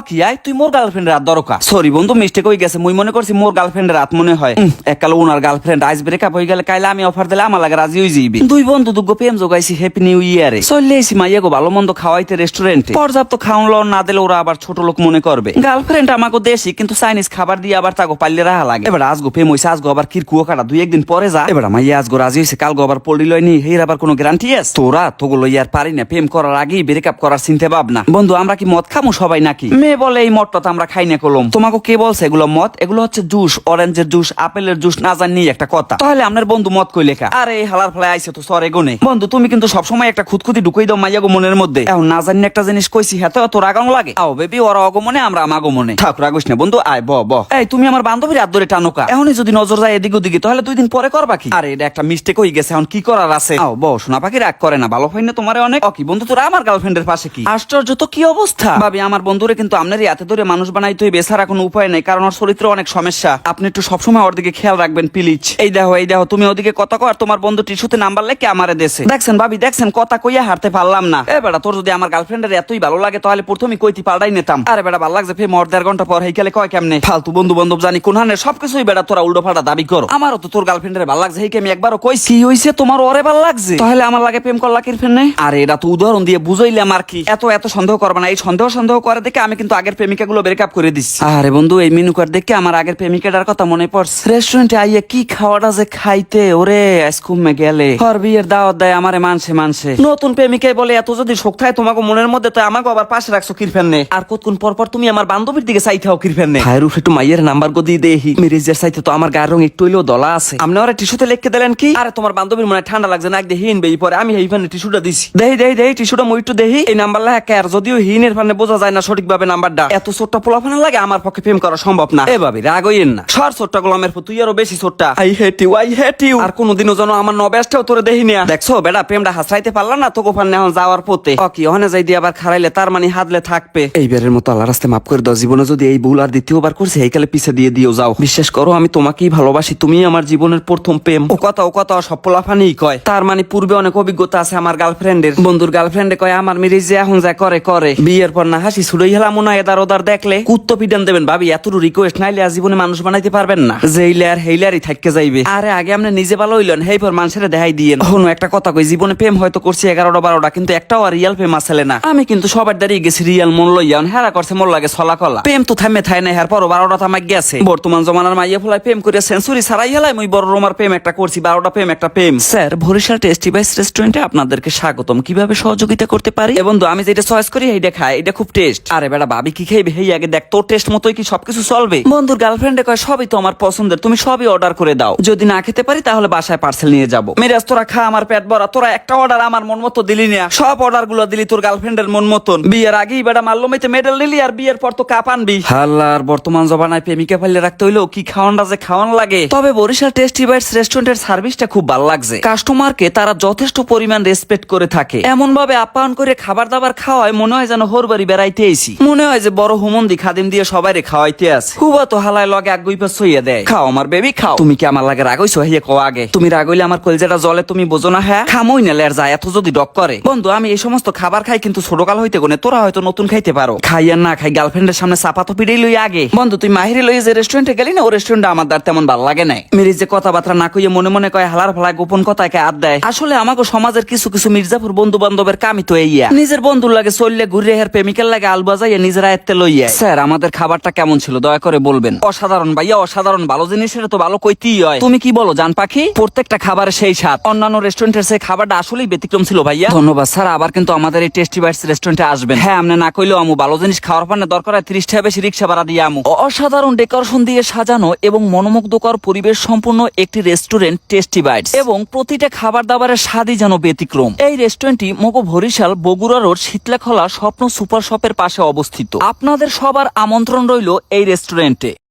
কি আই তুই মোর গার্লফ্রেন্ডের রাত দরকার সরি বন্ধু মিস্টেক হয়ে গেছে মুই মনে করছি মোর গার্লফ্রেন্ডের রাত মনে হয় এককালে ওনার গার্লফ্রেন্ড আইস ব্রেকআপ হয়ে গেলে কাইলে আমি অফার দিলে আমার লাগে রাজি হয়ে যাইবি দুই বন্ধু দুগ্গ প্রেম জোগাইছি হ্যাপি নিউ ইয়ারে চলে এসি মাইয়া গো ভালো মন্দ খাওয়াইতে রেস্টুরেন্টে পর্যাপ্ত খাওয়ান লন না দিলে ওরা আবার ছোট লোক মনে করবে গার্লফ্রেন্ড আমাকে দেশি কিন্তু চাইনিজ খাবার দিয়ে আবার তাকে পাইলে রাহা লাগে এবার আজগো প্রেম হইছে আজগো আবার কির কুয়া কাটা দুই একদিন পরে যা এবার মাইয়া আজগো রাজি হইছে কালগো আবার পড়ি লয়নি হের আবার কোনো গ্যারান্টি আছে তোরা তোগুলো ইয়ার পারি না প্রেম করার আগেই ব্রেকআপ করার চিন্তা ভাবনা বন্ধু আমরা কি মদ খামু সবাই নাকি মেয়ে বলে এই মদটা তো আমরা খাই না কলম তোমাকে কে বলছে এগুলো মদ এগুলো হচ্ছে জুস অরেঞ্জের জুস আপেলের জুস না জানি একটা কথা তাহলে আপনার বন্ধু মদ কই লেখা আরে এই হালার ফলে আইছে তো সরে গুনে বন্ধু তুমি কিন্তু সবসময় একটা খুদখুদি ঢুকাই দাও মাইয়া গো মনের মধ্যে এখন না জানি একটা জিনিস কইছি হ্যাঁ তো রাগানো লাগে আও বেবি ওরা অগমনে আমরা আমাগমনে থাক রাগিস না বন্ধু আয় ব এই তুমি আমার বান্ধবীর হাত ধরে টানোকা এখনই যদি নজর যায় এদিক ওদিকে তাহলে 2 দিন পরে করবা কি আরে এটা একটা মিস্টেক হয়ে গেছে এখন কি করার আছে আও ব সোনা পাখি রাগ করে না ভালো হয় না তোমারে অনেক কি বন্ধু তোরা আমার গার্লফ্রেন্ডের পাশে কি আশ্চর্য তো কি অবস্থা ভাবি আমার বন্ধুরে কিন্তু আপনারই হাতে ধরে মানুষ বানাইতে হইবে ছাড়া কোনো উপায় নাই কারণ ওর চরিত্র অনেক সমস্যা আপনি একটু সবসময় ওর দিকে খেয়াল রাখবেন প্লিজ এই দেখো তুমি ওদিকে কথা কর তোমার বন্ধু টিস্যুতে নাম্বার লেখে আমারে দেশে দেখছেন ভাবি দেখছেন কথা কইয়া হারতে পারলাম না এ বেটা তোর যদি আমার গার্লফ্রেন্ডের এতই ভালো লাগে তাহলে প্রথমেই কইতি পাল্টাই নিতাম আরে বেটা ভালো লাগছে ফের মোর 1.5 ঘন্টা পর হেইকালে কয় কেমনে ফালতু বন্ধু বান্ধব জানি কোন হানে সবকিছুই বেটা তোরা উল্টো ফাল্টা দাবি করো আমারও তো তোর গার্লফ্রেন্ডের ভালো লাগছে হেইকে আমি একবারও কইছি কি হইছে তোমার ওরে ভালো লাগছে তাহলে আমার লাগে প্রেম করলা কির ফেনে আরে এটা তো উদাহরণ দিয়ে বুঝাইলাম আর কি এত সন্দেহ করবে না এই সন্দেহ করে দেখে আমি কিন্তু আগের প্রেমিকাগুলো ব্রেকআপ করে দিচ্ছি আরে বন্ধু এই মেনু কার্ড দেখে আমার আগের প্রেমিকাটার কথা মনে পড়ছে রেস্টুরেন্টে আইয়া কি খাওয়াটা যে খাইতে ওরে আইসক্রিমে গেলে হর বিয়ের দাওয়াত দেয় আমারে মানছে নতুন প্রেমিকাই বলে এত যদি শোক থাকে তোমাকে মনের মধ্যে তো আমাকে আবার পাশে রাখছো কিরফেনে আর কতক্ষণ পর তুমি আমার বান্ধবীর দিকে চাইথাও কিরফেনে ভাইয়ের একটু মাইয়ের নাম্বার গো দিয়ে দেহি মিরিজের চাইতে তো আমার গায়ের রং একটু হইলেও দলা আছে আপনি ওরা টিস্যুতে লিখে দিলেন কি আরে তোমার বান্ধবীর মনে ঠান্ডা লাগছে না একদিন হিন বেই পরে আমি এইখানে টিস্যুটা দিছি দেহি টিস্যুটা মই একটু দেহি এই নাম্বার লেখা আর যদিও হিনের ফানে বোঝা যায় না সঠিকভাবে নাম্বারটা এত ছোট্ট পোলাফানা লাগে আমার পক্ষে প্রেম করা সম্ভব না এ ভাবি রাগ হইয়েন না সর ছোট্ট গোলামের তুই আরো বেশি ছোট্ট আই হেট ইউ আর কোনোদিনও যেন আমার নবেশটাও তোরে দেহি না দেখছো বেটা প্রেমটা হাসরাইতে পারলাম না তো গোপান এখন যাওয়ার পথে কি ওখানে যাই দিয়ে আবার খারাইলে তার মানে হাতলে থাকবে এইবারের মতো আল্লাহর রাস্তায় মাফ করে দাও জীবনে যদি এই ভুল আর দ্বিতীয়বার করছে এইকালে পিছে দিয়ে দিও যাও বিশ্বাস করো আমি তোমাকেই ভালোবাসি তুমি আমার জীবনের প্রথম প্রেম ও কথা সব পোলাফানি কয় তার মানে পূর্বে অনেক অভিজ্ঞতা আছে আমার গার্লফ্রেন্ডের বন্ধুর গার্লফ্রেন্ডে কয় আমার মিরিজ যে এখন যা করে বিয়ের পর না হাসি ছুড়ে হেলাম না এদার ওদার দেখলে কুত্তো পিডান দেবেন ভাবি এতটুকু রিকোয়েস্ট নাইলে আর জীবনে মানুষ বানাইতে পারবেন না যেইলার হেইলারই থাকতে যাইবে আরে আগে আপনি নিজে ভালো হইলেন হেই পর মানুষের দেখাই দিয়েন হনো একটা কথা কই জীবনে প্রেম হয়তো করছি 11টা 12টা কিন্তু একটাও আর রিয়েল প্রেম আসলে না আমি কিন্তু সবার দাঁড়িয়ে গেছি রিয়েল মন লইয়ান হেরা করছে মোর লাগে ছলা কলা প্রেম তো থামে থাই না হের পর 12টা থামাই গেছে বর্তমান জমানার মাইয়া ফুলাই প্রেম করে সেঞ্চুরি ছাড়াই হেলাই মই বড় রোমার প্রেম একটা করছি 12টা প্রেম একটা প্রেম স্যার বরিশাল টেস্টি বাইস রেস্টুরেন্টে আপনাদেরকে স্বাগতম কিভাবে সহযোগিতা করতে পারি এবং আমি যেটা চয়েস করি এইটা খাই এটা খুব টেস্ট আরে বেটা ভাবি কি খাইবে হেই আগে দেখ তোর টেস্ট মতোই কি সবকিছু চলবে বন্ধুর গার্লফ্রেন্ডে কয় সবই তো আমার পছন্দের তুমি সবই অর্ডার করে দাও যদি না খেতে পারি তাহলে বাসায় পার্সেল নিয়ে যাবো মেরাজ তোরা খা আমার পেট ভরা তোরা একটা অর্ডার আমার মন মতো দিলি না সব অর্ডার গুলো দিলি তোর গার্লফ্রেন্ডের মন মতন বিয়ের আগেই বেটা মাল্যমিতে মেডেল নিলি আর বিয়ের পর তো কাপ আনবি হাল্লার বর্তমান জমানায় প্রেমিকা ফেলে রাখতে হইলো কি খাওয়ানটা যে খাওয়ান লাগে তবে বরিশাল টেস্টি বাইটস রেস্টুরেন্টের সার্ভিসটা খুব ভালো লাগছে কাস্টমারকে তারা যথেষ্ট পরিমাণ রেসপেক্ট করে থাকে এমন ভাবে আপ্যায়ন করে খাবার দাবার খাওয়ায় মনে হয় যেন হোরবাড়ি বেড়াইতে এসি মনে হয় যে বড় হুমন্দি খাদিম দিয়ে সবাইরে খাওয়াইতে আছে হুবা তো হালায় লগে আগুই পাস হইয়া দেয় খাও আমার বেবি খাও তুমি কি আমার লাগে রাগইছো হইয়া কও আগে তুমি রাগইলে আমার কলজেটা জলে তুমি বোঝো না হ্যাঁ খামই না লের যায় এত যদি ডক করে বন্ধু আমি এই সমস্ত খাবার খাই কিন্তু ছোটকাল হইতে কোনে তোরা হয়তো নতুন খাইতে পারো খাই আর না খাই গার্লফ্রেন্ডের সামনে চাপা তো পিড়েই লই আগে বন্ধু তুই মাহিরি লই যে রেস্টুরেন্টে গেলি না ও রেস্টুরেন্টে আমার দ্বার তেমন ভালো লাগে নাই মিরিজ যে কথাবার্তা না কইয়ে মনে কয় হালার ফালায় গোপন কথায় আদ দেয় আসলে আমাকে সমাজের কিছু মির্জাপুর বন্ধু বান্ধবের কামই তো এইয়া নিজের বন্ধুর লাগে চললে ঘুরে হের প্রেমিকের লাগে আল বাজাইয়া নিজের আয়ত্তে লইয়া স্যার আমাদের খাবারটা কেমন ছিল দয়া করে বলবেন অসাধারণ ভাইয়া অসাধারণ ভালো জিনিসের তো ভালো কইতেই হয় তুমি কি বলো জান পাখি প্রত্যেকটা খাবারে সেই স্বাদ অন্যান্য রেস্টুরেন্টের সেই খাবারটা আসলেই ব্যতিক্রম ছিল ভাইয়া ধন্যবাদ স্যার আবার কিন্তু আমাদের এই টেস্টি বাইটস রেস্টুরেন্টে আসবেন হ্যাঁ আপনি না কইলেও আমু ভালো জিনিস খাওয়ার পানে দরকার হয় 30 টাকা বেশি রিকশা ভাড়া দিয়ে আমু অসাধারণ ডেকোরেশন দিয়ে সাজানো এবং মনোমুগ্ধকর পরিবেশ সম্পূর্ণ একটি রেস্টুরেন্ট টেস্টি বাইটস এবং প্রতিটা খাবার দাবারের স্বাদই যেন ব্যতিক্রম এই রেস্টুরেন্টটি মগো বরিশাল বগুড়া রোড শীতলাখলা স্বপ্ন সুপার শপের পাশে অবস্থিত আপনাদের সবার আমন্ত্রণ রইল এই রেস্টুরেন্টে।